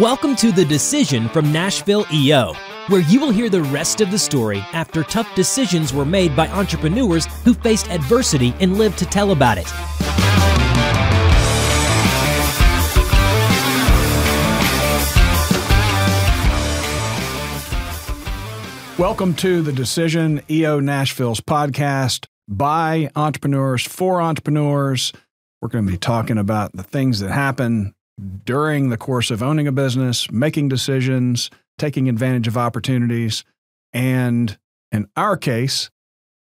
Welcome to The Decision from Nashville EO, where you will hear the rest of the story after tough decisions were made by entrepreneurs who faced adversity and lived to tell about it. Welcome to The Decision, EO Nashville's podcast by entrepreneurs for entrepreneurs. We're going to be talking about the things that happen during the course of owning a business, making decisions, taking advantage of opportunities, and in our case,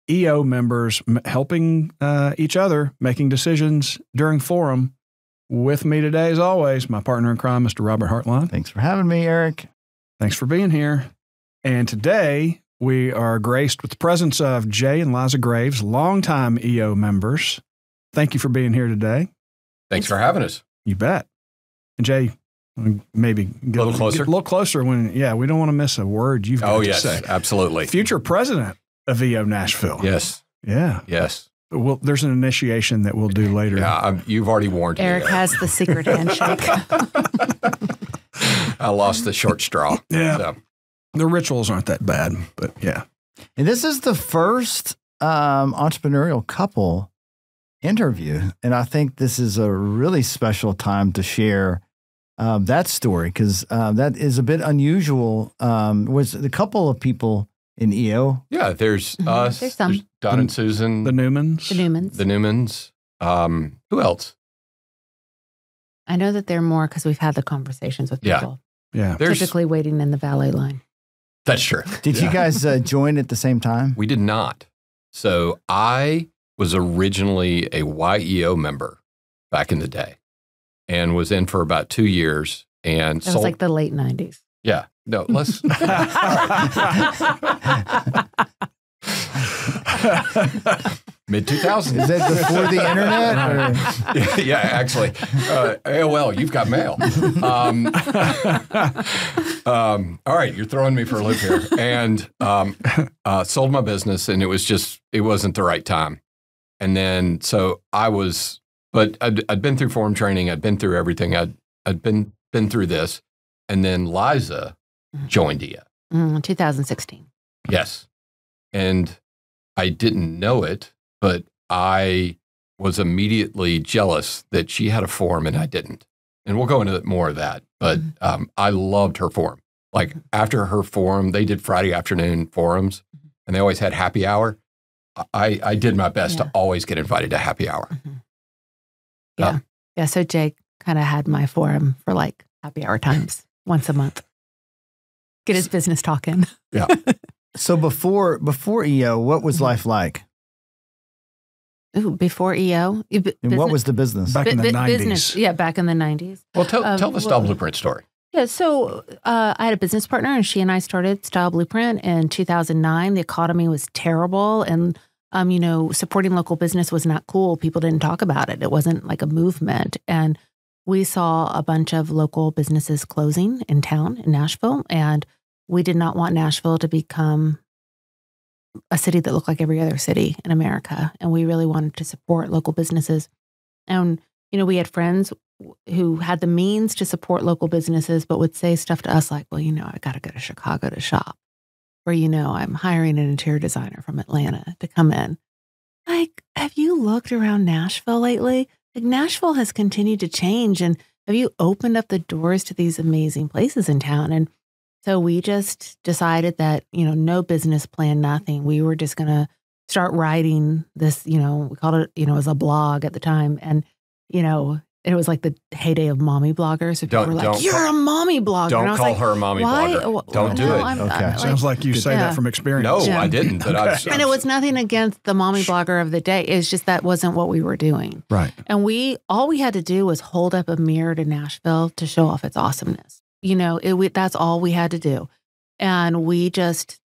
EO members helping each other making decisions during forum. With me today, as always, my partner in crime, Mr. Robert Hartline. Thanks for having me, Eric. Thanks for being here. And today, we are graced with the presence of Jay and Liza Graves, longtime EO members. Thank you for being here today. Thanks for having us. You bet. And Jay, maybe get a little closer. When, we don't want to miss a word you've got to say. Absolutely. Future president of EO Nashville. Yes. Yeah. Yes. Well, there's an initiation that we'll do later. Yeah, you've already warned me. Eric has the secret handshake. I lost the short straw. Yeah. So. The rituals aren't that bad, but yeah. And this is the first entrepreneurial couple interview. And I think this is a really special time to share that story because that is a bit unusual. Was a couple of people in EO? Yeah, there's us. There's some. There's Don and Susan. The Newmans. The Newmans. Who else? I know that there are more because we've had the conversations with people. Yeah. Typically waiting in the valet line. That's true. Did you guys join at the same time? We did not. So I was originally a YEO member back in the day and was in for about 2 years. And It was like the late 90s. Yeah. No, let's. Mid-2000s. Is that before the internet? Yeah, actually. AOL, you've got mail. All right, you're throwing me for a loop here. And sold my business, and it wasn't the right time. And then, so but I'd been through forum training. I'd been through everything. I'd been through this. And then Liza joined EO. 2016. Yes. And I didn't know it, but I was immediately jealous that she had a forum and I didn't. And we'll go into more of that. But I loved her forum. Like after her forum, they did Friday afternoon forums and they always had happy hour. I did my best to always get invited to happy hour. Yeah. So Jake kind of had my forum for like happy hour times once a month. Get his business talk in. Yeah. So before EO, what was life like? Ooh, before EO? And what was the business? Back in the 90s. Business, yeah, back in the 90s. Well, tell the StyleBlueprint story. Yeah, so I had a business partner, and she and I started StyleBlueprint in 2009. The economy was terrible, and supporting local business was not cool. People didn't talk about it. It wasn't like a movement, and we saw a bunch of local businesses closing in town in Nashville, and we did not want Nashville to become a city that looked like every other city in America. And we really wanted to support local businesses. And, we had friends who had the means to support local businesses, but would say stuff to us like, well, I got to go to Chicago to shop. Or, I'm hiring an interior designer from Atlanta to come in. Like, have you looked around Nashville lately? Like, Nashville has continued to change. And have you opened up the doors to these amazing places in town? And so we just decided that, no business plan, nothing. We were just going to start writing this, we called it, it was a blog at the time. And, it was like the heyday of mommy bloggers. So people were like, you're a mommy blogger. Don't call her a mommy blogger. Don't do it. Okay. Sounds like you say that from experience. No, I didn't. But and it was nothing against the mommy blogger of the day. It's just that wasn't what we were doing. Right. And all we had to do was hold up a mirror to Nashville to show off its awesomeness. That's all we had to do. And we just,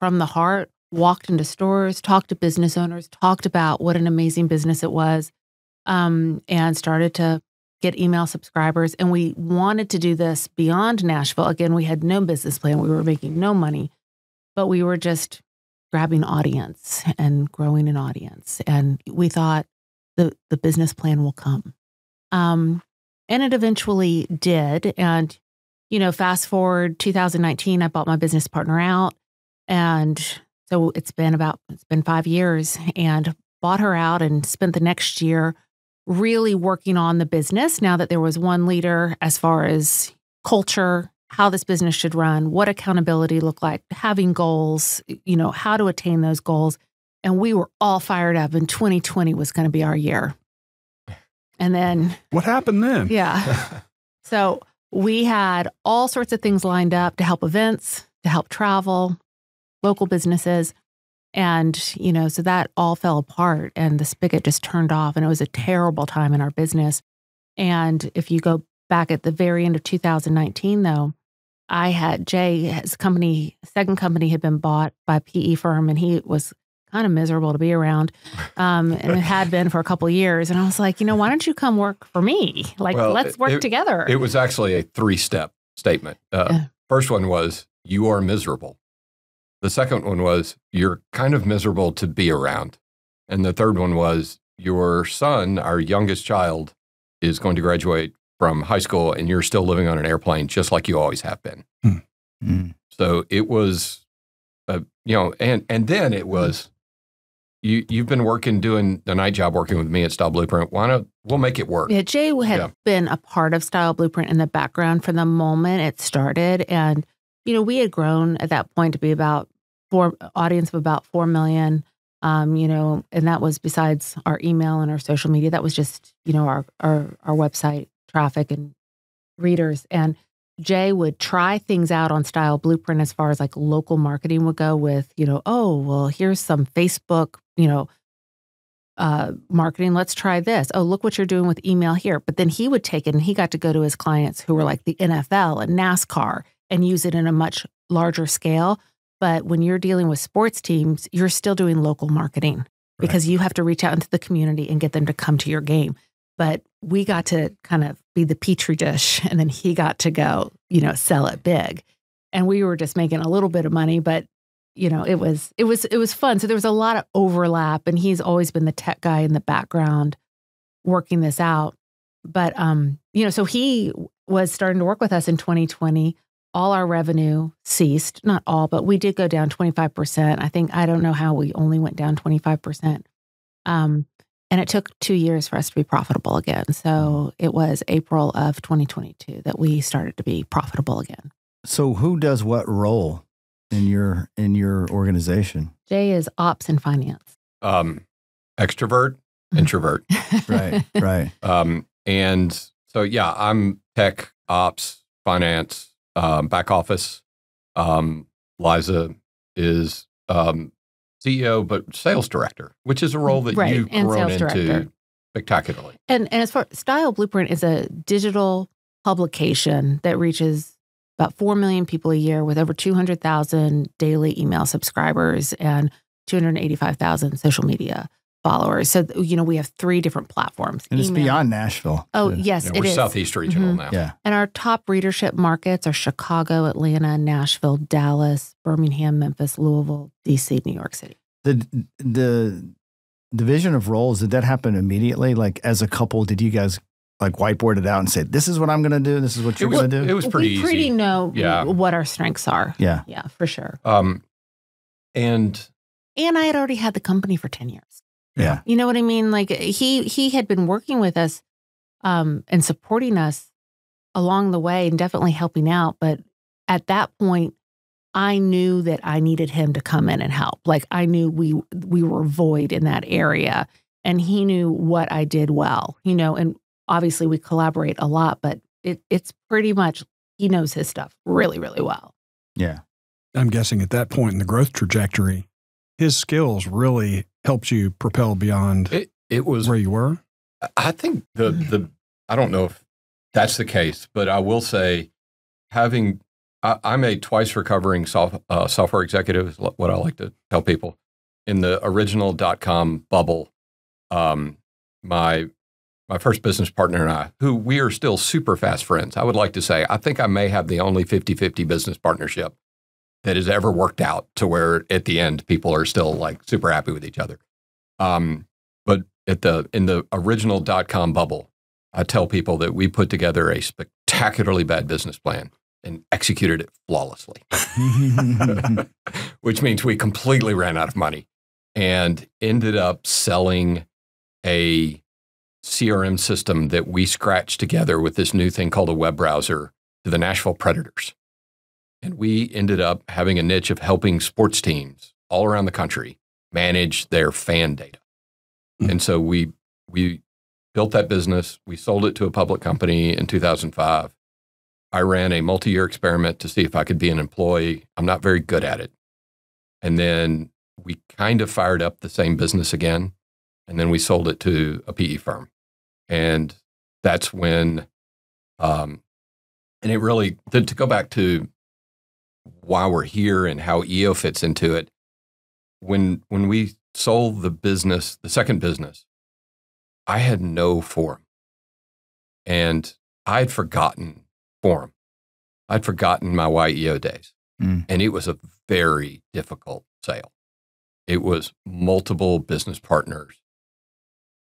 from the heart, walked into stores, talked to business owners, talked about what an amazing business it was, and started to get email subscribers. And we wanted to do this beyond Nashville. Again, we had no business plan. We were making no money, but we were just grabbing audience and growing an audience. And we thought the business plan will come. And it eventually did. And fast forward 2019, I bought my business partner out. And so it's been 5 years, and bought her out and spent the next year really working on the business now that there was one leader as far as culture, how this business should run, what accountability looked like, having goals, how to attain those goals. And we were all fired up, and 2020 was going to be our year. And then what happened then? Yeah. So we had all sorts of things lined up to help events, to help travel, local businesses. And, so that all fell apart, and the spigot just turned off, and it was a terrible time in our business. And if you go back at the very end of 2019, though, his second company had been bought by a PE firm, and he was kind of miserable to be around. And it had been for a couple of years. And I was like, why don't you come work for me? Let's work together. It was actually a 3-step statement. First one was, you are miserable. The second one was, you're kind of miserable to be around. And the third one was, your son, our youngest child, is going to graduate from high school, and you're still living on an airplane just like you always have been. So it was, and then it was, you've been doing the night job working with me at StyleBlueprint. Why not, we'll make it work. Yeah, Jay had been a part of StyleBlueprint in the background from the moment it started. And, we had grown at that point to be about audience of about 4 million, and that was besides our email and our social media. That was just, our website traffic and readers. And Jay would try things out on StyleBlueprint as far as like local marketing would go with, here's some Facebook, marketing. Let's try this. Oh, look what you're doing with email here. But then he would take it, and he got to go to his clients who were like the NFL and NASCAR and use it in a much larger scale. But when you're dealing with sports teams, you're still doing local marketing because you have to reach out into the community and get them to come to your game. But we got to kind of be the petri dish, and then he got to go, sell it big. And we were just making a little bit of money, but it was fun. So there was a lot of overlap, and he's always been the tech guy in the background working this out. But so he was starting to work with us in 2020. All our revenue ceased, not all, but we did go down 25%. I don't know how we only went down 25%. And it took 2 years for us to be profitable again. So it was April of 2022 that we started to be profitable again. So who does what role in your organization? Jay is ops and finance. Extrovert, introvert. Right. And so, I'm tech, ops, finance, back office. Liza is CEO, but sales director, which is a role that you've grown into spectacularly. And as far StyleBlueprint is a digital publication that reaches about 4 million people a year with over 200,000 daily email subscribers and 285,000 social media followers. So, we have 3 different platforms. And it's beyond Nashville. Oh, yes, it is. We're Southeast Regional now. Yeah. And our top readership markets are Chicago, Atlanta, Nashville, Dallas, Birmingham, Memphis, Louisville, DC, New York City. The division of roles, did that happen immediately? Like as a couple, did you guys like whiteboard it out and say, this is what I'm going to do, this is what you're going to do? It was pretty easy. We pretty know what our strengths are. Yeah. Yeah, for sure. And I had already had the company for 10 years. Yeah. You know what I mean? Like he had been working with us and supporting us along the way and definitely helping out. But at that point, I knew that I needed him to come in and help. Like I knew we were void in that area, and he knew what I did well, and obviously we collaborate a lot, but it's pretty much, he knows his stuff really, really well. Yeah. I'm guessing at that point in the growth trajectory, his skills really helped you propel beyond it was where you were? I think I don't know if that's the case, but I will say I'm a twice recovering software executive, is what I like to tell people. In the original .com bubble, my first business partner and I, who we are still super fast friends, I would like to say, I think I may have the only 50-50 business partnership that has ever worked out to where at the end people are still like super happy with each other. But in the original .com bubble, I tell people that we put together a spectacularly bad business plan and executed it flawlessly, which means we completely ran out of money and ended up selling a CRM system that we scratched together with this new thing called a web browser to the Nashville Predators. And we ended up having a niche of helping sports teams all around the country manage their fan data. And so we built that business. We sold it to a public company in 2005. I ran a multi-year experiment to see if I could be an employee. I'm not very good at it. And then we kind of fired up the same business again. And then we sold it to a PE firm. And that's when, and it really, to go back to why we're here and how EO fits into it, when we sold the business, the second business, I had no forum. And I'd forgotten forum. I'd forgotten my YEO days. And it was a very difficult sale. It was multiple business partners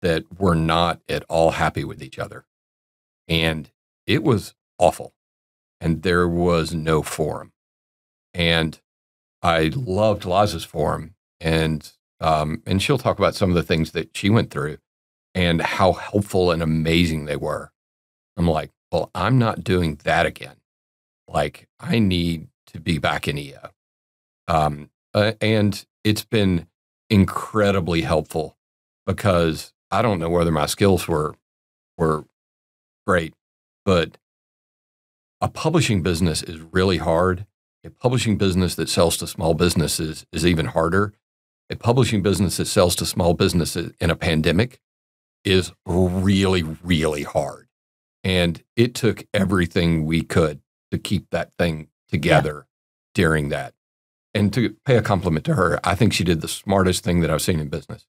that were not at all happy with each other. And it was awful. And there was no forum. And I loved Liza's forum. And she'll talk about some of the things that she went through and how helpful and amazing they were. I'm like, well, I'm not doing that again. Like, I need to be back in EO. And it's been incredibly helpful because I don't know whether my skills were great, but a publishing business is really hard. A publishing business that sells to small businesses is even harder. A publishing business that sells to small businesses in a pandemic is really, really hard. And it took everything we could to keep that thing together during that. And to pay a compliment to her, I think she did the smartest thing that I've seen in business,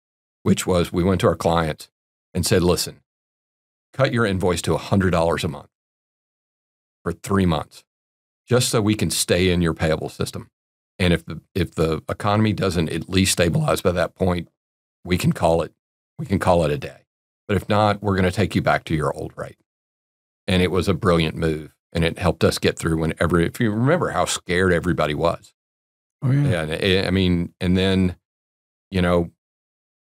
which was we went to our clients and said, listen, cut your invoice to $100 a month for 3 months, just so we can stay in your payable system. And if the economy doesn't at least stabilize by that point, we can call it a day. But if not, we're going to take you back to your old rate. And it was a brilliant move. And it helped us get through if you remember how scared everybody was. Oh, yeah. And I mean, and then, you know,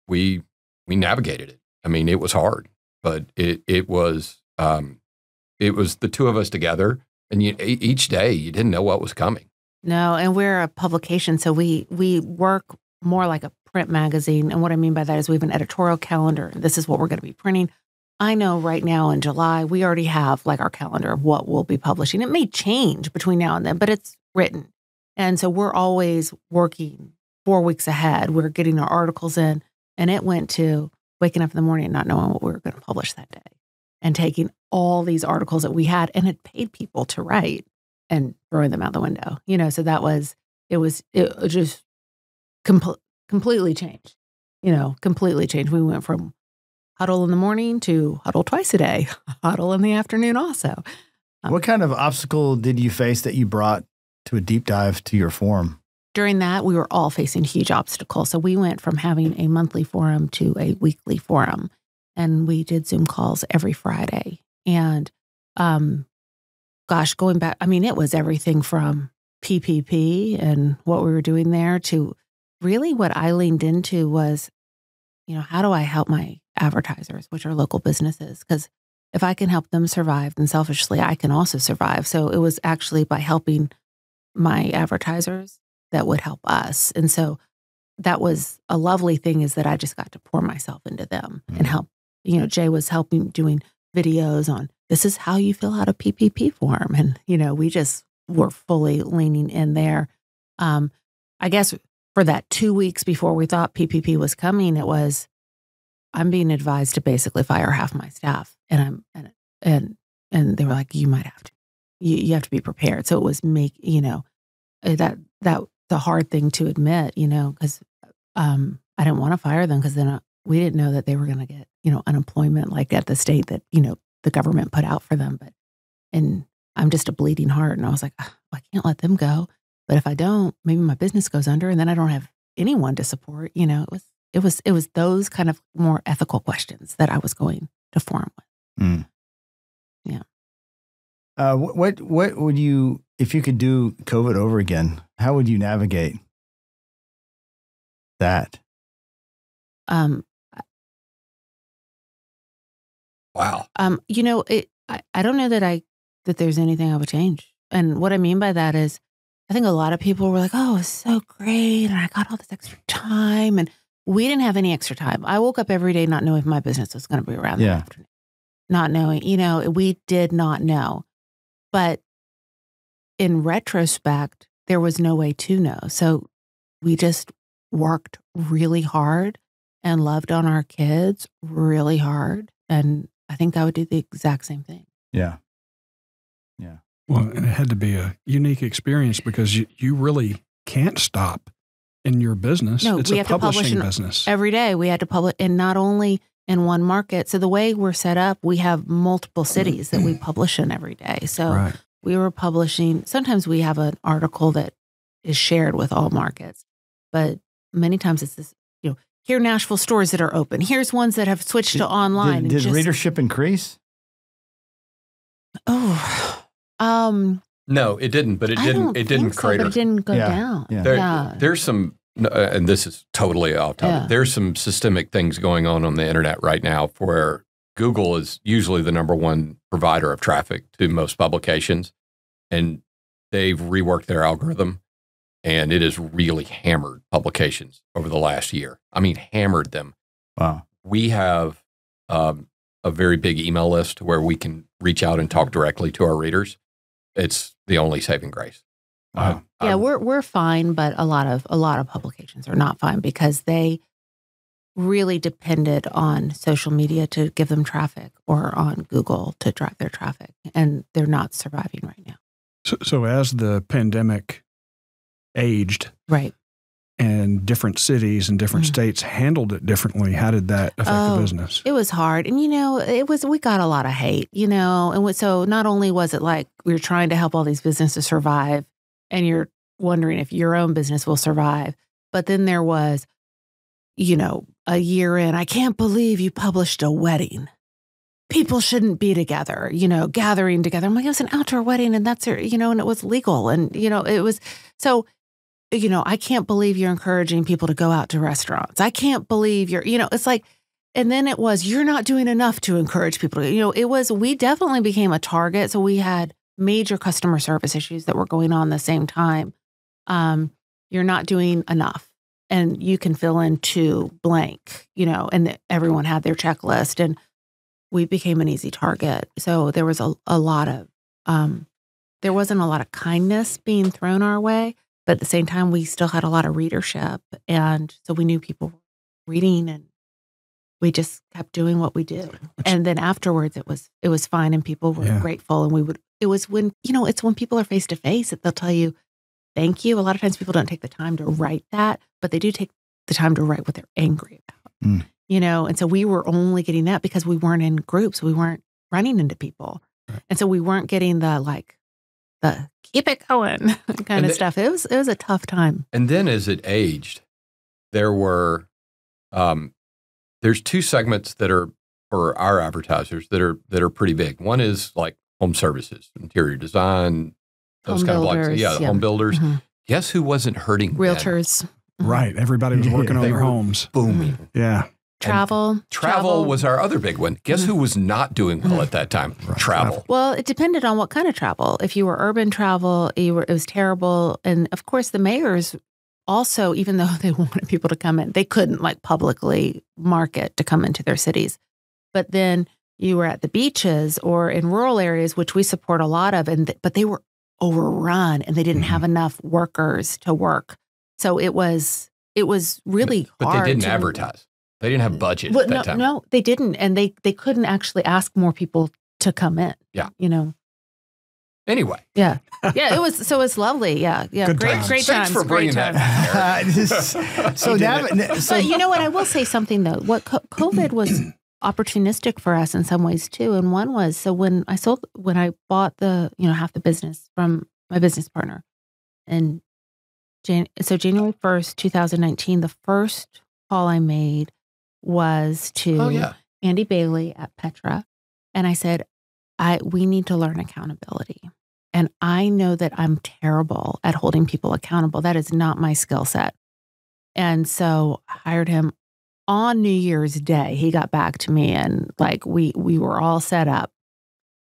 we navigated it. I mean, it was hard, but it was the two of us together. And each day you didn't know what was coming. No, and we're a publication, so we work more like a print magazine. And what I mean by that is we have an editorial calendar. This is what we're going to be printing. I know right now in July, we already have like our calendar of what we'll be publishing. It may change between now and then, but it's written. And so we're always working 4 weeks ahead. We're getting our articles in, and it went to waking up in the morning and not knowing what we were going to publish that day and taking all these articles that we had and had paid people to write and throwing them out the window, you know, so it just completely changed, completely changed. We went from huddle in the morning to huddle twice a day, huddle in the afternoon also. What kind of obstacle did you face that you brought to a deep dive to your forum? During that, we were all facing huge obstacles. So we went from having a monthly forum to a weekly forum, and we did Zoom calls every Friday. And going back, I mean, it was everything from PPP and what we were doing there to really what I leaned into was, how do I help my advertisers, which are local businesses? Because if I can help them survive, then selfishly, I can also survive. So it was actually by helping my advertisers that would help us. And so that was a lovely thing, is that I just got to pour myself into them and help. Jay was helping doing videos on, this is how you fill out a PPP form. And, we just were fully leaning in there. I guess for that 2 weeks before we thought PPP was coming, it was, I'm being advised to basically fire half my staff. And they were like, you might have to, you have to be prepared. So it was that the hard thing to admit, because I didn't want to fire them, because then we didn't know that they were going to get, unemployment like at the state that, the government put out for them. And I'm just a bleeding heart. And I was like, I can't let them go. But if I don't, maybe my business goes under and then I don't have anyone to support. It was those kind of more ethical questions that I was going to forum with. Yeah. What would you, if you could do COVID over again, how would you navigate that? Wow. You know, I don't know that there's anything I would change. And what I mean by that is, I think a lot of people were like, oh, it's so great. And I got all this extra time. And we didn't have any extra time. I woke up every day not knowing if my business was going to be around that afternoon. Not knowing, we did not know. But in retrospect, there was no way to know. So we just worked really hard and loved on our kids really hard. And I think I would do the exact same thing. Yeah. Yeah. Well, and it had to be a unique experience because you really can't stop in your business. No, it's we a have to publish publishing business. Every day we had to publish, and not only in one market. So the way we're set up, we have multiple cities that we publish in every day. So we were publishing, sometimes we have an article that is shared with all markets, but many times it's this, here are Nashville stores that are open. Here's ones that have switched to online. Did readership increase? No, it didn't. But it didn't. It didn't crater. But it didn't go down. Yeah. There's some, and this is totally off topic. Yeah. There's some systemic things going on the internet right now, where Google is usually the #1 provider of traffic to most publications, and they've reworked their algorithm, and it has really hammered publications over the last year. I mean, hammered them. Wow. We have a very big email list where we can reach out and talk directly to our readers. It's the only saving grace. Wow. We're fine, but a lot of publications are not fine because they really depended on social media to give them traffic or on Google to drive their traffic, and they're not surviving right now. So as the pandemic aged, right, and different cities and different states handled it differently, how did that affect the business? It was hard. And, we got a lot of hate, and so not only was it like we were trying to help all these businesses survive and you're wondering if your own business will survive, but then there was, a year in, I can't believe you published a wedding. People shouldn't be together, gathering together. I'm like, it was an outdoor wedding and and it was legal. And, it was so, I can't believe you're encouraging people to go out to restaurants. I can't believe it's like, and then it was, you're not doing enough to encourage people. We definitely became a target. So we had major customer service issues that were going on the same time. You're not doing enough. And you can fill in to blank, and everyone had their checklist, and we became an easy target. So there was a lot of, there wasn't a lot of kindness being thrown our way, but at the same time, we still had a lot of readership. And so we knew people were reading, and we just kept doing what we do. And then afterwards, it was fine, and people were grateful. And it was when, it's when people are face to face that they'll tell you, thank you. A lot of times people don't take the time to write that, but they do take the time to write what they're angry about, and so we were only getting that because we weren't in groups. We weren't running into people. Right. And so we weren't getting the keep it going kind of stuff. It was a tough time. And then as it aged, there were, there's two segments that are for our advertisers that are pretty big. One is like home services, interior design, those home kind builders, of home builders. Mm-hmm. Guess who wasn't hurting? Realtors. Then? Right. Everybody was working on their homes. Booming. Mm-hmm. Yeah. Travel was our other big one. Guess who was not doing well at that time? Right. Travel. Well, it depended on what kind of travel. If you were urban travel, it was terrible. And of course, the mayors also, even though they wanted people to come in, they couldn't publicly market to come into their cities. But then you were at the beaches or in rural areas, which we support a lot of, but they were overrun and they didn't have enough workers to work. So it was really hard. But they didn't advertise. They didn't have budget at that time. No, they didn't. And they couldn't actually ask more people to come in. Yeah. Anyway. Yeah. Yeah. It's lovely. Yeah. Yeah. Good great times. times. Thanks for bringing that. But you know what? I will say something though. What COVID was opportunistic for us in some ways too. And one was, so when I bought half the business from my business partner, and January 1st, 2019, the first call I made was to Andy Bailey at Petra. And I said, we need to learn accountability. And I know that I'm terrible at holding people accountable. That is not my skill set. And so I hired him on New Year's Day. He got back to me and like we were all set up.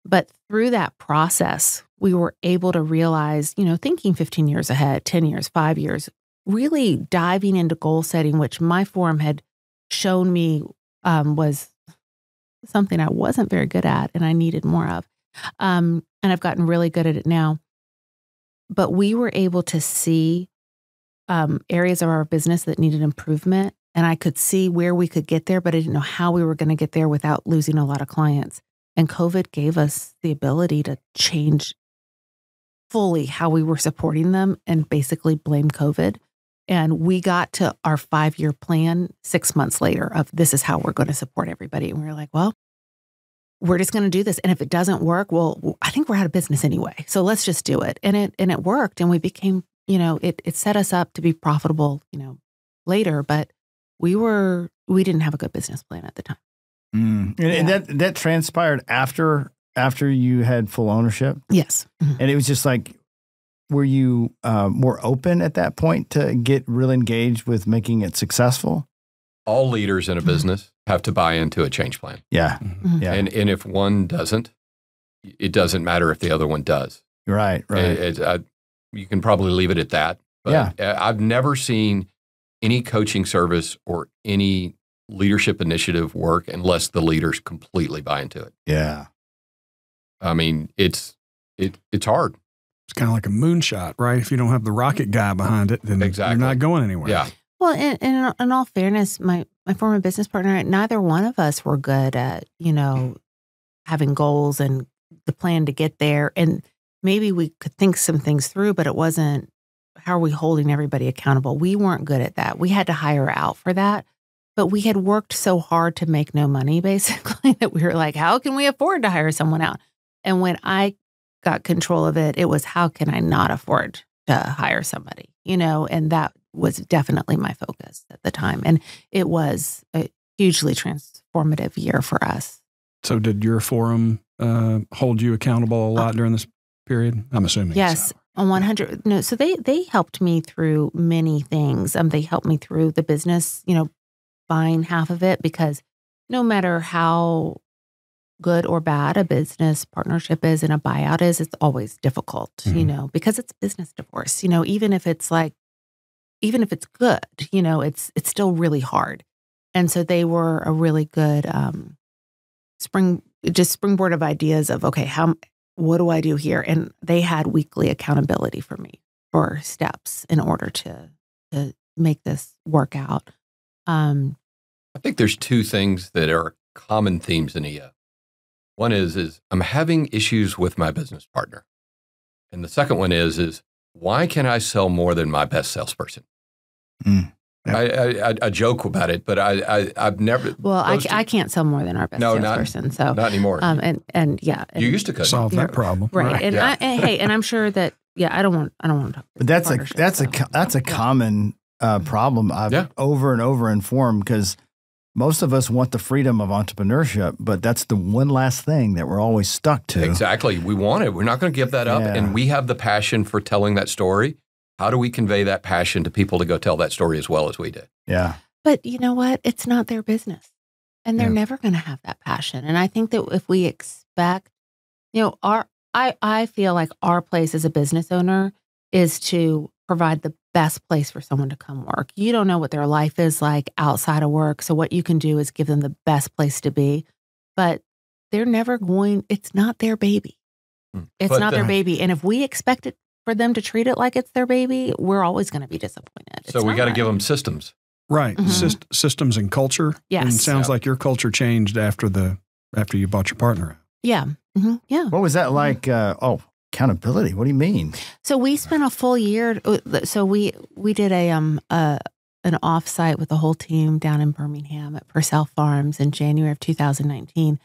But through that process, we were able to realize, thinking 15 years ahead, 10 years, 5 years, really diving into goal setting, which my forum had shown me was something I wasn't very good at and I needed more of. And I've gotten really good at it now. But we were able to see areas of our business that needed improvement. And I could see where we could get there, but I didn't know how we were going to get there without losing a lot of clients. And COVID gave us the ability to change fully how we were supporting them and basically blame COVID. And we got to our 5-year plan 6 months later of this is how we're going to support everybody. And we were like, well, we're just going to do this. And if it doesn't work, well, I think we're out of business anyway. So let's just do it. And it worked. And we became, it set us up to be profitable, later. But we didn't have a good business plan at the time. And that transpired after you had full ownership? Yes. Mm-hmm. And it was just like, were you more open at that point to get real engaged with making it successful? All leaders in a business have to buy into a change plan. Yeah. Mm-hmm. Yeah. And if one doesn't, it doesn't matter if the other one does. Right. You can probably leave it at that. But I've never seen any coaching service or any leadership initiative work unless the leaders completely buy into it. Yeah. I mean, it's hard. It's kind of like a moonshot, right? If you don't have the rocket guy behind it, then you're not going anywhere. Yeah. Well, in all fairness, my former business partner, neither one of us were good at, having goals and the plan to get there. And maybe we could think some things through, but it wasn't, how are we holding everybody accountable? We weren't good at that. We had to hire out for that. But we had worked so hard to make no money, basically, that we were like, how can we afford to hire someone out? And when I got control of it, it was, how can I not afford to hire somebody? And that was definitely my focus at the time. And it was a hugely transformative year for us. So did your forum hold you accountable a lot during this period? I'm assuming. Yes. So. On 100. No, so they helped me through many things. They helped me through the business, buying half of it, because no matter how good or bad a business partnership is and a buyout is, it's always difficult, because it's business divorce, even if it's good, it's still really hard. And so they were a really good springboard of ideas of, okay, what do I do here? And they had weekly accountability for me for steps in order to make this work out. I think there's two things that are common themes in EO. One is I'm having issues with my business partner. And the second one is why can I sell more than my best salesperson? I joke about it, but I've never. Well, I can't sell more than our best salesperson. So not anymore. And you used to solve that problem, right? And and I'm sure that I don't want to talk. But that's a common problem I've over and over informed, because most of us want the freedom of entrepreneurship, but that's the one last thing that we're always stuck to. Exactly. We want it. We're not going to give that up. Yeah. And we have the passion for telling that story. How do we convey that passion to people to go tell that story as well as we did? Yeah. But you know what? It's not their business. And they're never going to have that passion. And I think that if we expect, I feel like our place as a business owner is to provide the best place for someone to come work. You don't know what their life is like outside of work. So what you can do is give them the best place to be. But they're never going, it's not their baby. It's not their baby. And if we expect it for them to treat it like it's their baby, we're always going to be disappointed. So we got to give them systems. Right. Mm-hmm. Systems and culture. Yes. And it sounds like your culture changed after you bought your partner out. Yeah. Mm-hmm. Yeah. What was that like? Accountability. What do you mean? So we spent a full year. So we did an offsite with the whole team down in Birmingham at Purcell Farms in January of 2019.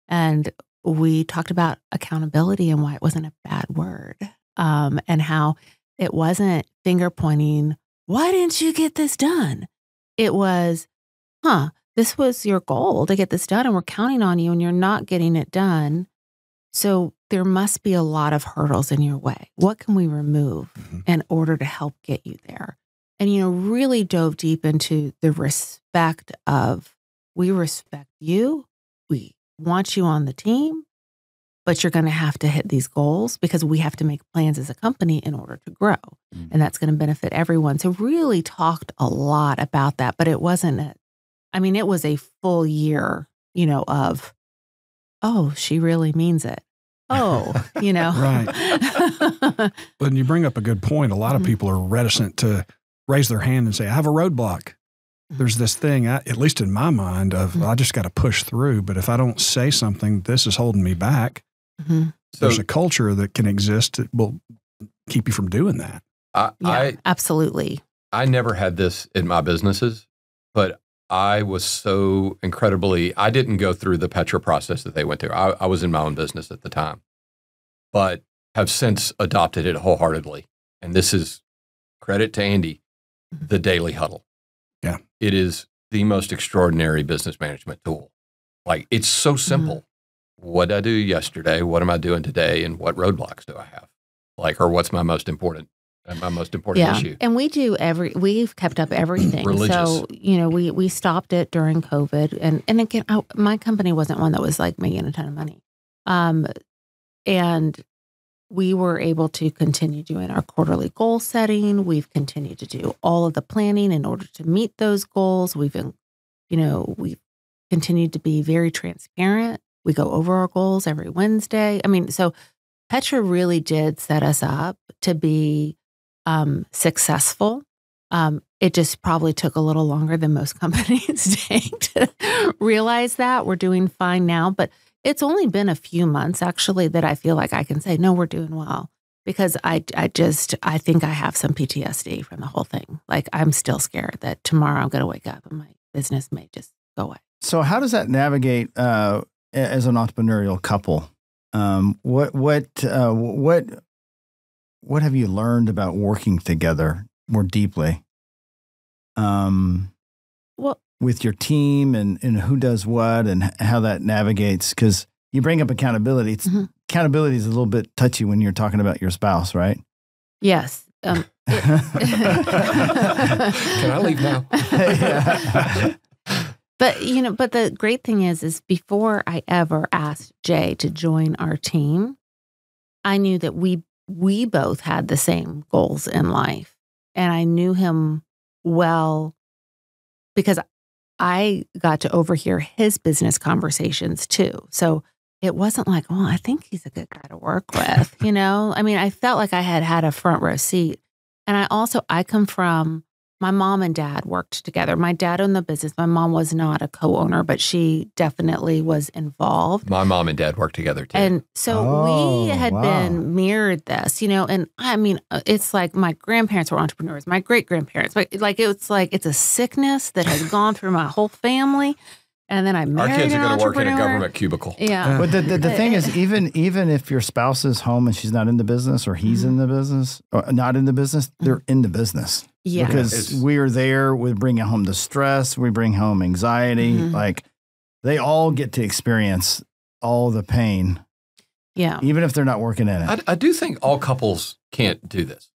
And we talked about accountability and why it wasn't a bad word. And how it wasn't finger pointing, why didn't you get this done? It was, this was your goal to get this done and we're counting on you and you're not getting it done. So there must be a lot of hurdles in your way. What can we remove in order to help get you there? And, really dove deep into the respect of, we respect you. We want you on the team, but you're going to have to hit these goals because we have to make plans as a company in order to grow. And that's going to benefit everyone. So really talked a lot about that, but it wasn't it was a full year, of, oh, she really means it. Oh, Right. But you bring up a good point. A lot of people are reticent to raise their hand and say, I have a roadblock. There's this thing, at least in my mind, of I just got to push through. But if I don't say something, this is holding me back. There's a culture that can exist that will keep you from doing that. Absolutely. I never had this in my businesses, but I was so incredibly, I didn't go through the Petra process that they went through. I was in my own business at the time, but have since adopted it wholeheartedly. And this is credit to Andy, the daily huddle. Yeah. It is the most extraordinary business management tool. Like, it's so simple. What did I do yesterday? What am I doing today? And what roadblocks do I have? Or what's my most important issue? And we've kept up everything. Religious. So, we stopped it during COVID. And again, my company wasn't one that was making a ton of money. And we were able to continue doing our quarterly goal setting. We've continued to do all of the planning in order to meet those goals. We've continued to be very transparent. We go over our goals every Wednesday. So Petra really did set us up to be successful. It just probably took a little longer than most companies take to realize that. We're doing fine now, but it's only been a few months actually that I feel like I can say, no, we're doing well, because I think I have some PTSD from the whole thing. I'm still scared that tomorrow I'm going to wake up and my business may just go away. So how does that navigate as an entrepreneurial couple? What have you learned about working together more deeply? With your team and who does what and how that navigates, because you bring up accountability. Accountability is a little bit touchy when you're talking about your spouse, right? Yes. Can I leave now? Yeah. But the great thing is before I ever asked Jay to join our team, I knew that we both had the same goals in life, and I knew him well because I got to overhear his business conversations too. So it wasn't like, oh, I think he's a good guy to work with, I felt like I had a front row seat. And I come from, my mom and dad worked together. My dad owned the business. My mom was not a co-owner, but she definitely was involved. My mom and dad worked together too. And so we had been mirrored this, and it's like my grandparents were entrepreneurs, my great-grandparents. It's a sickness that has gone through my whole family. And then I married our kids are going to work in a entrepreneur. government cubicle. Yeah. But the thing is, even if your spouse is home and she's not in the business, or he's in the business, or not in the business, they're in the business. Yeah. Because we're there, we bring home the stress, we bring home anxiety. They all get to experience all the pain. Yeah. Even if they're not working in it. I do think all couples can't do this.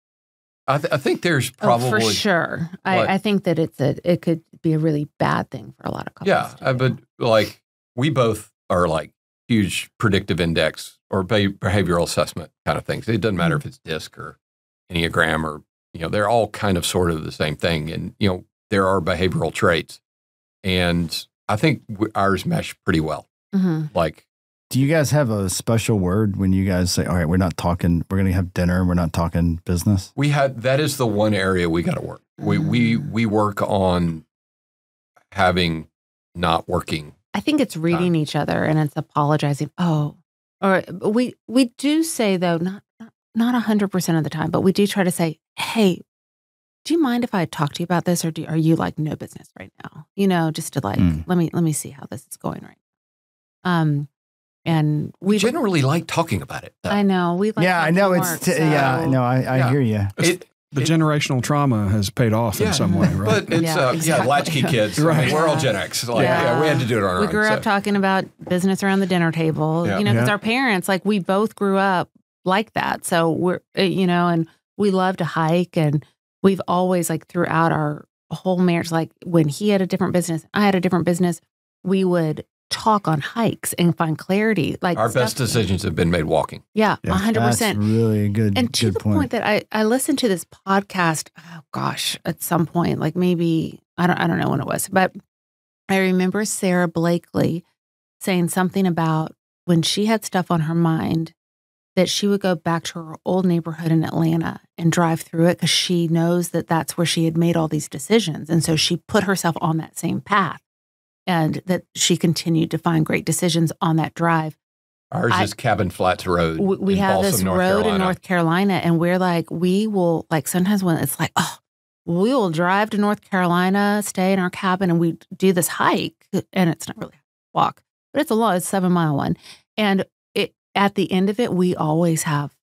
I think there's probably for sure. I think that it could be a really bad thing for a lot of couples. Yeah, but we both are huge predictive index or behavioral assessment kind of things. It doesn't matter if it's DISC or Enneagram or they're all kind of sort of the same thing, and there are behavioral traits, and I think ours mesh pretty well. Do you guys have a special word when you guys say, all right, we're not talking, we're going to have dinner, we're not talking business? That is the one area we got to work. We work on having not working. I think it's reading each other and it's apologizing. Or we do say though, not 100% of the time, but we do try to say, hey, do you mind if I talk to you about this? Or are you no business right now? Just to let me see how this is going right now. And we generally like talking about it, though. I know. I know. I hear you. the generational trauma has paid off in some way, right? But it's, exactly. latchkey kids. Right. I mean, we're all Gen X. Like, we had to do it on our own. We grew up talking about business around the dinner table, because our parents, like, we both grew up like that. So we're, and we love to hike, and we've always, like, throughout our whole marriage, like, when he had a different business, I had a different business, we would talk on hikes and find clarity. Like, our best decisions have been made walking. Yeah, 100%. That's really a good, and to good the point that I listened to this podcast, at some point, like maybe, I don't know when it was, but I remember Sarah Blakely saying something about when she had stuff on her mind that she would go back to her old neighborhood in Atlanta and drive through it because she knows that that's where she had made all these decisions. And so she put herself on that same path, and that she continued to find great decisions on that drive. Ours is Cabin Flats Road. We have Balsam, this North road Carolina. in North Carolina, and we're like, we will, like, sometimes when it's like, we will drive to North Carolina, stay in our cabin, and we do this hike, and it's not really a walk, but it's a 7-mile one. And at the end of it, we always have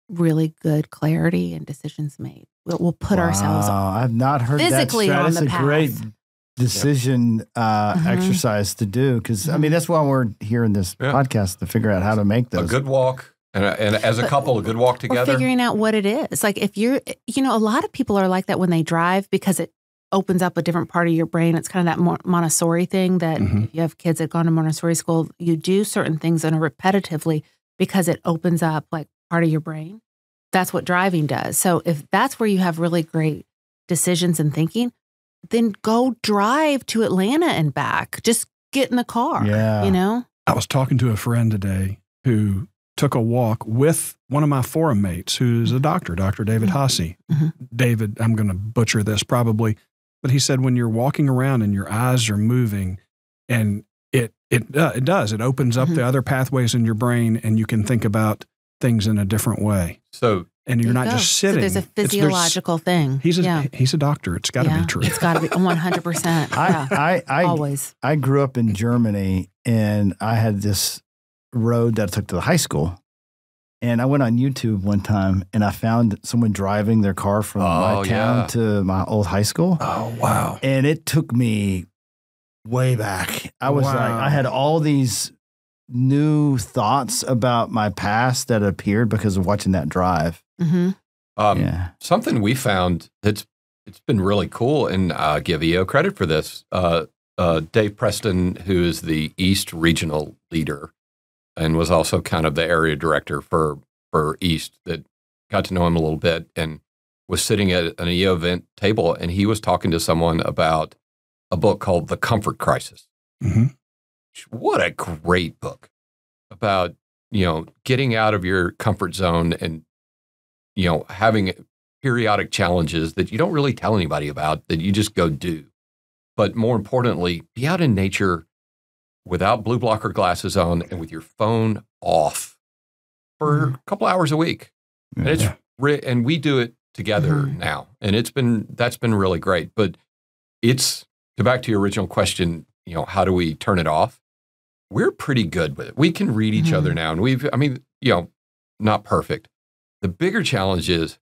really good clarity and decisions made. We'll put ourselves I've not heard physically that. on That's the a great path. decision exercise to do, because I mean that's why we're here in this podcast, to figure out how to make those. A good walk, and as a couple, a good walk together. Or figuring out what it is. Like, if you're, a lot of people are like that when they drive because it opens up a different part of your brain. It's kind of that Montessori thing that if you have kids that have gone to Montessori school, you do certain things repetitively because it opens up, like, part of your brain. That's what driving does. So if that's where you have really great decisions and thinking, then go drive to Atlanta and back. Just get in the car. Yeah. I was talking to a friend today who took a walk with one of my forum mates who's a doctor, Dr. David Hasse. David, I'm going to butcher this probably, but he said when you're walking around and your eyes are moving, and it does. It opens up the other pathways in your brain, and you can think about things in a different way. And you're not just sitting. So there's a physiological thing. He's a doctor. It's got to be true. It's got to be 100%. I always. I grew up in Germany, and I had this road that I took to the high school. And I went on YouTube one time, and I found someone driving their car from my town to my old high school. Oh, wow. And it took me way back. I was like, I had all these new thoughts about my past that appeared because of watching that drive. Something we found it's been really cool, and I'll give EO credit for this. Dave Preston, who is the East regional leader and was also kind of the area director for East, that got to know him a little bit, and was sitting at an EO event table, and he was talking to someone about a book called The Comfort Crisis. What a great book about, getting out of your comfort zone and, having periodic challenges that you don't really tell anybody about, that you just go do. But more importantly, be out in nature without blue blocker glasses on and with your phone off for a couple hours a week. And and we do it together now. And that's been really great. But to back to your original question, how do we turn it off? We're pretty good with it. We can read each other now. And not perfect. The bigger challenge is,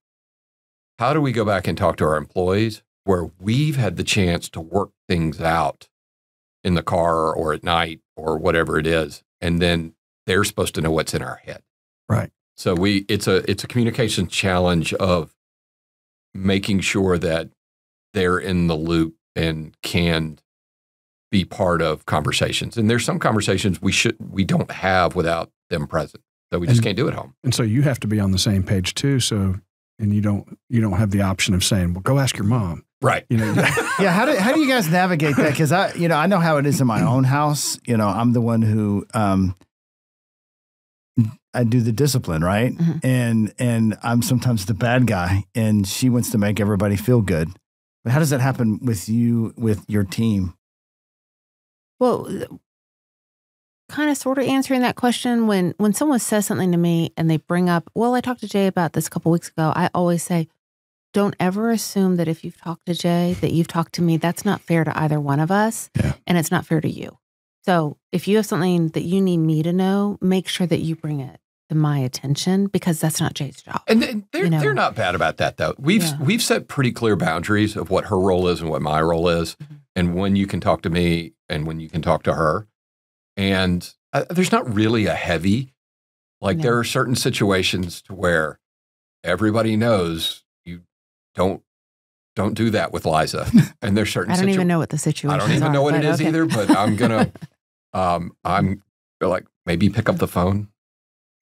how do we go back and talk to our employees where we've had the chance to work things out in the car or at night or whatever it is, and then they're supposed to know what's in our head. Right. So it's a communication challenge of making sure that they're in the loop and can be part of conversations. And there's some conversations we don't have without them present. So we just can't do at home. And so you have to be on the same page too. And you don't have the option of saying, well, go ask your mom. Right. Yeah. How do you guys navigate that? Because I know how it is in my own house. I'm the one who I do the discipline, right? And I'm sometimes the bad guy, and she wants to make everybody feel good. But how does that happen with you, with your team? Well, kind of sort of answering that question, when someone says something to me and they bring up, well, I talked to Jay about this a couple weeks ago, I always say, don't ever assume that if you've talked to Jay, that you've talked to me. That's not fair to either one of us, and it's not fair to you. So if you have something that you need me to know, make sure that you bring it to my attention because that's not Jay's job. And they're not bad about that, though. We've set pretty clear boundaries of what her role is and what my role is, and when you can talk to me and when you can talk to her. And there's not really a heavy, there are certain situations to where everybody knows you don't do that with Liza. And there's certain I don't even know what the situation is. I don't even know what it is either, but I'm going to, I'm like, maybe pick up the phone.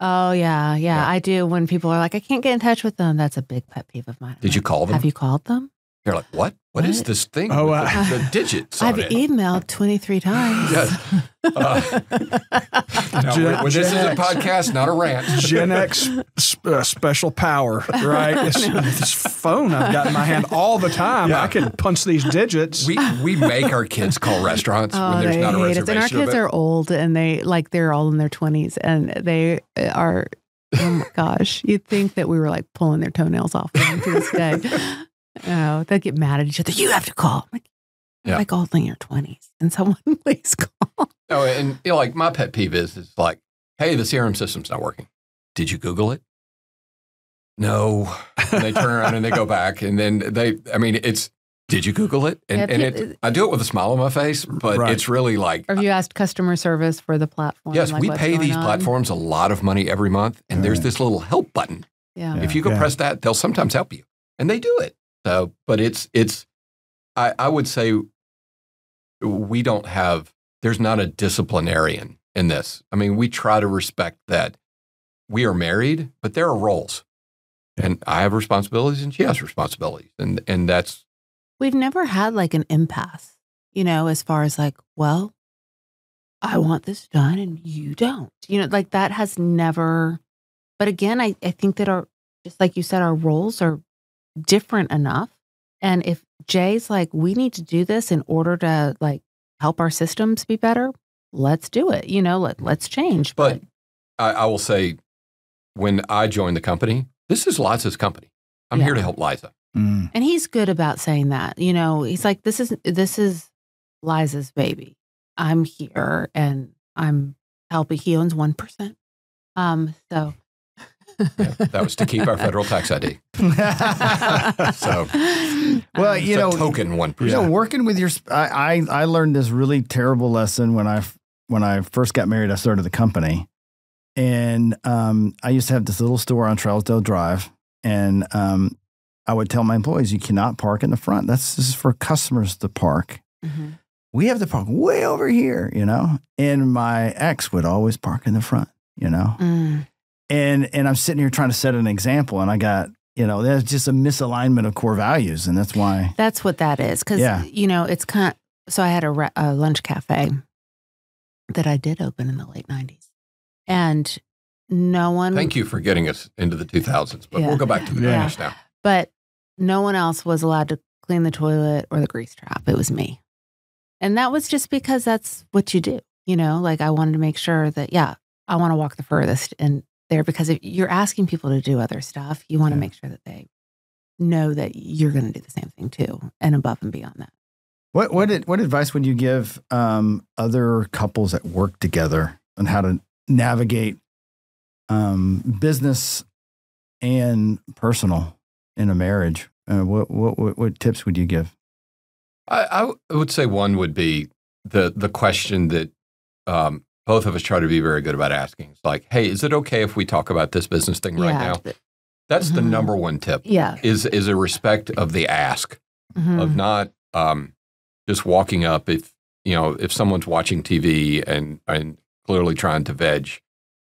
Oh, yeah. I do. When people are like, I can't get in touch with them. That's a big pet peeve of mine. Did you call them? Have you called them? They're like, what? What is this thing? Oh, with the digits I've on it? emailed 23 times. Yes. This is a podcast, not a rant. Gen X special power, right? This phone I've got in my hand all the time. I can punch these digits. We make our kids call restaurants when there's not a reservation. And our kids are old, and they're all in their 20s, and they are. Oh my gosh! You'd think that we were like pulling their toenails off them to this day. Oh, they get mad at each other. You have to call. I'm like old in your 20s, and someone please call. Oh, and my pet peeve is like, hey, the CRM system's not working. Did you Google it? No. And they turn around and they go back, and then it's, did you Google it? And I do it with a smile on my face, but it's really like. Or have you asked customer service for the platform? Yes, we pay these platforms a lot of money every month, and there's this little help button. Yeah. If you go press that, they'll sometimes help you, and they do it. So, but I would say we don't have, there's not a disciplinarian in this. I mean, we try to respect that we are married, but there are roles. And I have responsibilities and she has responsibilities. And that's. We've never had like an impasse, as far as like, well, I want this done and you don't. That has never. But again, I think that just like you said, our roles are different enough. And if Jay's like, we need to do this in order to help our systems be better, let's do it. Let's change. But I will say, when I joined the company, this is Liza's company. I'm here to help Liza. And he's good about saying that. He's like, this is Liza's baby. I'm here and I'm helping. He owns 1%. So. That was to keep our federal tax ID. So, well, token 1%. Working with your, I learned this really terrible lesson when I first got married. I started the company, and I used to have this little store on Trousdale Drive, and I would tell my employees, you cannot park in the front. This is for customers to park. Mm-hmm. We have to park way over here, and my ex would always park in the front, And I'm sitting here trying to set an example, and I got, there's just a misalignment of core values, and that's why. That's what that is, because it's kind of. So I had a lunch cafe that I did open in the late 90s, and no one. Thank you for getting us into the 2000s, but we'll go back to the 90s now. But no one else was allowed to clean the toilet or the grease trap. It was me, and that was just because that's what you do. I wanted to make sure that I want to walk the furthest and. There, because if you're asking people to do other stuff, you want to make sure that they know that you're going to do the same thing too, and above and beyond that. What advice would you give other couples that work together on how to navigate business and personal in a marriage? What tips would you give? I would say one would be the question that. Both of us try to be very good about asking. It's like, hey, is it okay if we talk about this business thing right now? That's the number one tip. Yeah. Is a respect of the ask, of not just walking up if someone's watching TV and clearly trying to veg.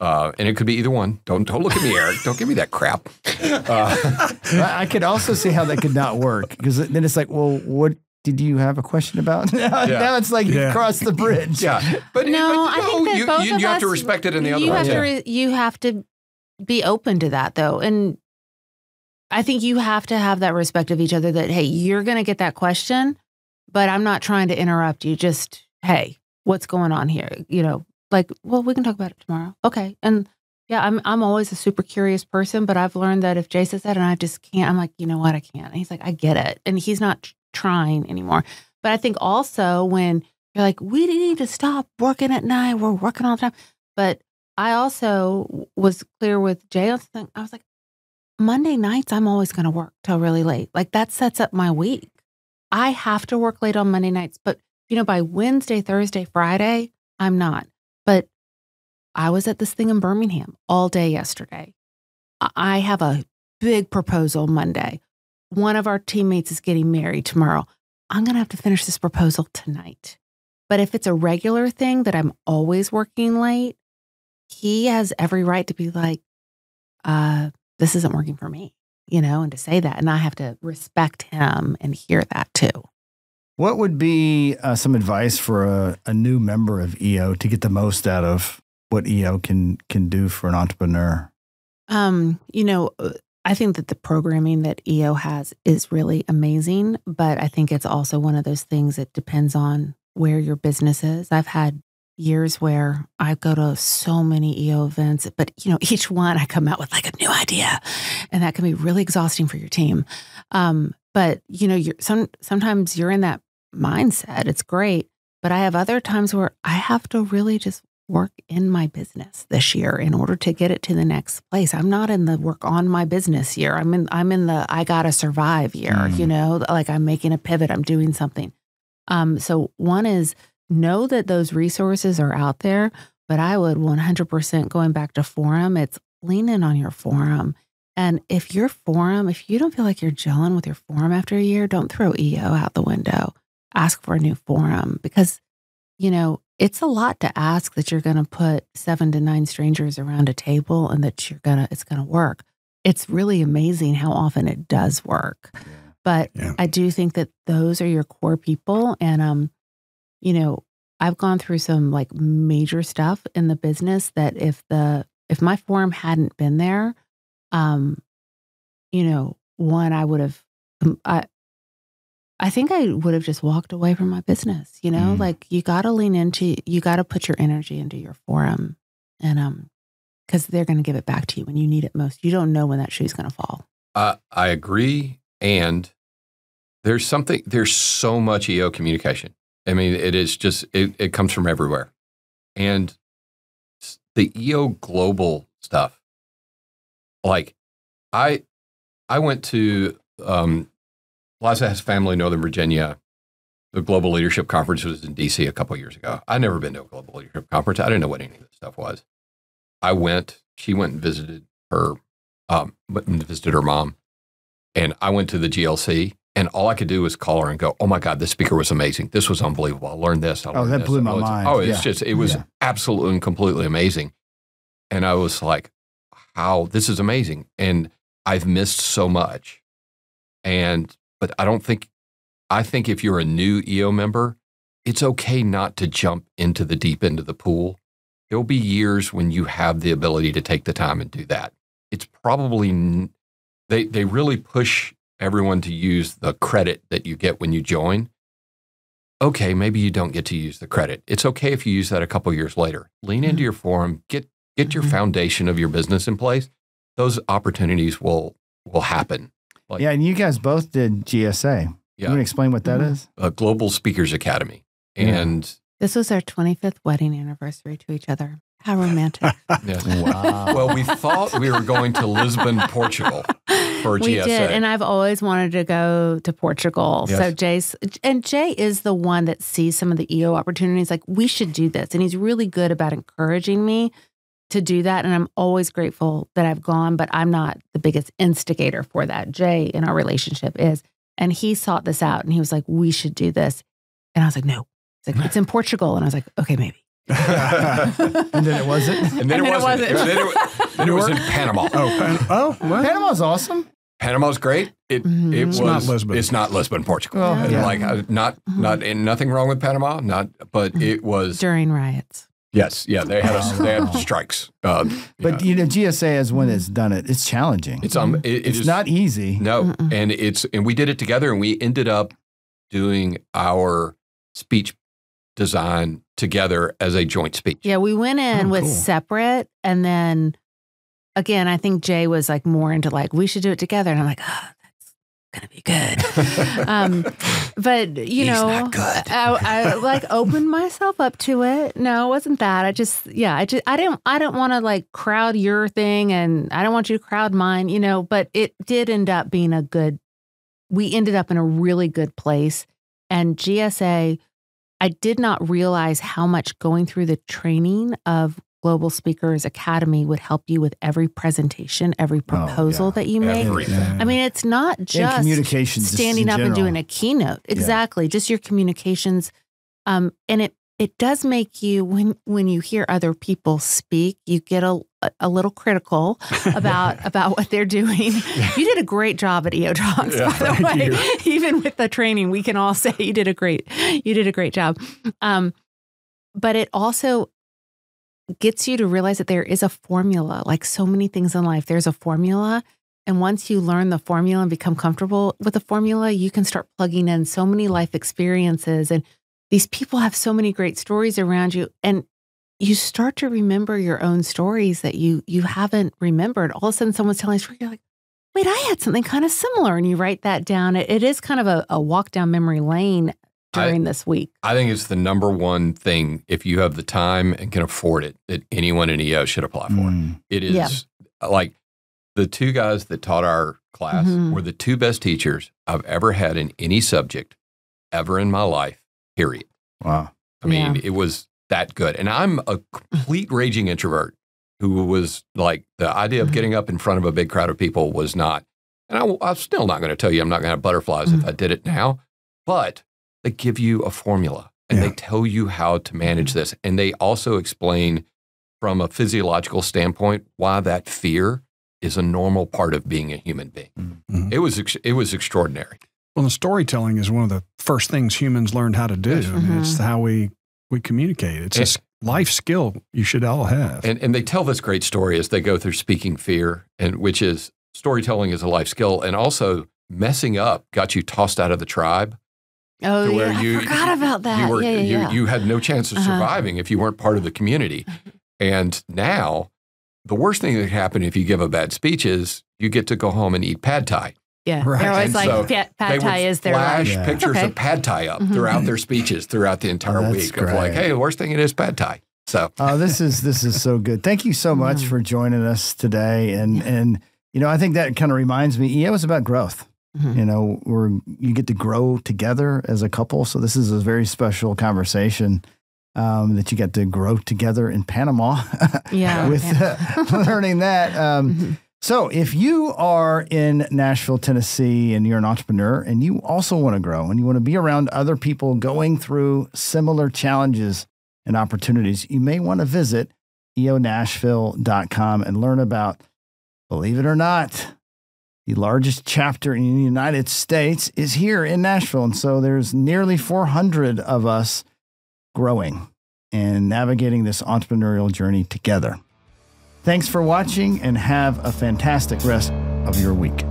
And it could be either one. Don't look at me, Eric. Don't give me that crap. I could also see how that could not work, because then it's like, well, what did you have a question about? Now it's like you crossed the bridge. Yeah, but I think that both of you have us, to respect it in the other way. You have to be open to that, though, and I think you have to have that respect of each other. That hey, you're going to get that question, but I'm not trying to interrupt you. Just hey, what's going on here? Well, we can talk about it tomorrow. Okay, and I'm always a super curious person, but I've learned that if Jay says that and I just can't, I'm like, you know what, I can't. And he's like, I get it, and he's not trying anymore. But I think also when you're like, we need to stop working at night, we're working all the time. But I also was clear with Jay. I was like, Monday nights, I'm always going to work till really late. Like that sets up my week. I have to work late on Monday nights, but by Wednesday, Thursday, Friday, I'm not. But I was at this thing in Birmingham all day yesterday. I have a big proposal Monday. One of our teammates is getting married tomorrow. I'm going to have to finish this proposal tonight. But if it's a regular thing that I'm always working late, he has every right to be like, this isn't working for me, and to say that. And I have to respect him and hear that too. What would be some advice for a new member of EO to get the most out of what EO can do for an entrepreneur? I think that the programming that EO has is really amazing, but I think it's also one of those things that depends on where your business is. I've had years where I go to so many EO events, but each one I come out with like a new idea, and that can be really exhausting for your team. But sometimes you're in that mindset. It's great, but I have other times where I have to really just work in my business this year in order to get it to the next place. I'm not in the work on my business year. I'm in the I gotta survive year. Like I'm making a pivot. I'm doing something. So one is know that those resources are out there, but I would 100% going back to forum. It's lean in on your forum. And if you don't feel like you're gelling with your forum after a year, don't throw EO out the window. Ask for a new forum because, it's a lot to ask that you're going to put 7 to 9 strangers around a table and that it's going to work. It's really amazing how often it does work. Yeah. But I do think that those are your core people. And, I've gone through some like major stuff in the business that if my forum hadn't been there, I think I would have just walked away from my business, like you got to you got to put your energy into your forum and, cause they're going to give it back to you when you need it most. You don't know when that shoe's going to fall. I agree. And there's so much EO communication. I mean, it is just, it comes from everywhere. And the EO global stuff, like I went to, Liza has family in Northern Virginia. The Global Leadership Conference was in DC a couple of years ago. I'd never been to a Global Leadership Conference. I didn't know what any of this stuff was. She went and visited her mom. And I went to the GLC, and all I could do was call her and go, oh my God, this speaker was amazing. This was unbelievable. I learned this. That blew my mind. Oh, it was absolutely and completely amazing. And I was like, this is amazing. And I've missed so much. But I think if you're a new EO member, it's okay not to jump into the deep end of the pool. There'll be years when you have the ability to take the time and do that. It's probably, they really push everyone to use the credit that you get when you join. Okay, maybe you don't get to use the credit. It's okay if you use that a couple years later. Lean into your forum, get your foundation of your business in place. Those opportunities will happen. And you guys both did GSA. You want to explain what that is? A Global Speakers Academy. And this was our 25th wedding anniversary to each other. How romantic. Wow. Well, we thought we were going to Lisbon, Portugal for GSA. We did, and I've always wanted to go to Portugal. Yes. So Jay is the one that sees some of the EO opportunities, like we should do this. And he's really good about encouraging me to do that. And I'm always grateful that I've gone, but I'm not the biggest instigator for that. Jay in our relationship is, and he sought this out and he was like, we should do this. And I was like, no. He's like, it's in Portugal. And I was like, okay, maybe. And then it wasn't. And then it wasn't. Then it was in Panama. What? Panama's awesome. Panama's great. It's not Lisbon. It's not Lisbon, Portugal. Oh, yeah. Like nothing wrong with Panama. But it was during riots. Yes, yeah, they had strikes. But GSA as one that's done it. It's challenging. It's not easy. No, and we did it together, and we ended up doing our speech design together as a joint speech. Yeah, we went in with separate, and then again, I think Jay was like more into like we should do it together, and I'm like, that's going to be good. But you know, not good. I like opened myself up to it. No, it wasn't that. I didn't want to like crowd your thing, and I don't want you to crowd mine, you know, but it did end up being we ended up in a really good place. And GSA, I did not realize how much going through the training of Global Speakers Academy would help you with every presentation, every proposal that you make. Everything. I mean, it's not just communications, standing up and doing a keynote. Exactly. Just your communications. And it does make you, when you hear other people speak, you get a little critical about what they're doing. You did a great job at EO Talks, by the way. You. Even with the training, we can all say you did a great job. But it also gets you to realize that there is a formula. Like so many things in life, there's a formula. And once you learn the formula and become comfortable with the formula, you can start plugging in so many life experiences. And these people have so many great stories around you. And you start to remember your own stories that you haven't remembered. All of a sudden, someone's telling a story. You're like, wait, I had something kind of similar. And you write that down. It is kind of a walk down memory lane during this week. I think it's the number one thing, if you have the time and can afford it, that anyone in EO should apply for. It is like the two guys that taught our class were the two best teachers I've ever had in any subject ever in my life, period. Wow. I mean, it was that good. And I'm a complete raging introvert who was like, the idea of getting up in front of a big crowd of people was not. And I'm still not going to tell you I'm not going to have butterflies if I did it now. But they give you a formula and they tell you how to manage this. And they also explain from a physiological standpoint why that fear is a normal part of being a human being. It was extraordinary. Well, the storytelling is one of the first things humans learned how to do. I mean, it's how we communicate. It's a life skill you should all have. And they tell this great story as they go through speaking fear, and which is storytelling is a life skill, and also messing up got you tossed out of the tribe. Oh, yeah. I forgot about that. You had no chance of surviving if you weren't part of the community. And now, the worst thing that can happen if you give a bad speech is you get to go home and eat pad thai. Yeah, they're always like, pad thai is their life. Flash pictures of pad thai up throughout their speeches throughout the entire week. Great. Of like, hey, the worst thing it is pad thai. So, this is so good. Thank you so much for joining us today. And you know, I think that kind of reminds me, EO is about growth. You know, you get to grow together as a couple. So this is a very special conversation that you get to grow together in Panama. With learning that. So if you are in Nashville, Tennessee, and you're an entrepreneur and you also want to grow and you want to be around other people going through similar challenges and opportunities, you may want to visit eonashville.com and learn about, believe it or not, the largest chapter in the United States is here in Nashville. And so there's nearly 400 of us growing and navigating this entrepreneurial journey together. Thanks for watching and have a fantastic rest of your week.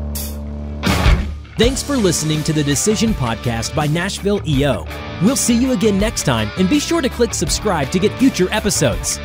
Thanks for listening to the Decision Podcast by Nashville EO. We'll see you again next time, and be sure to click subscribe to get future episodes.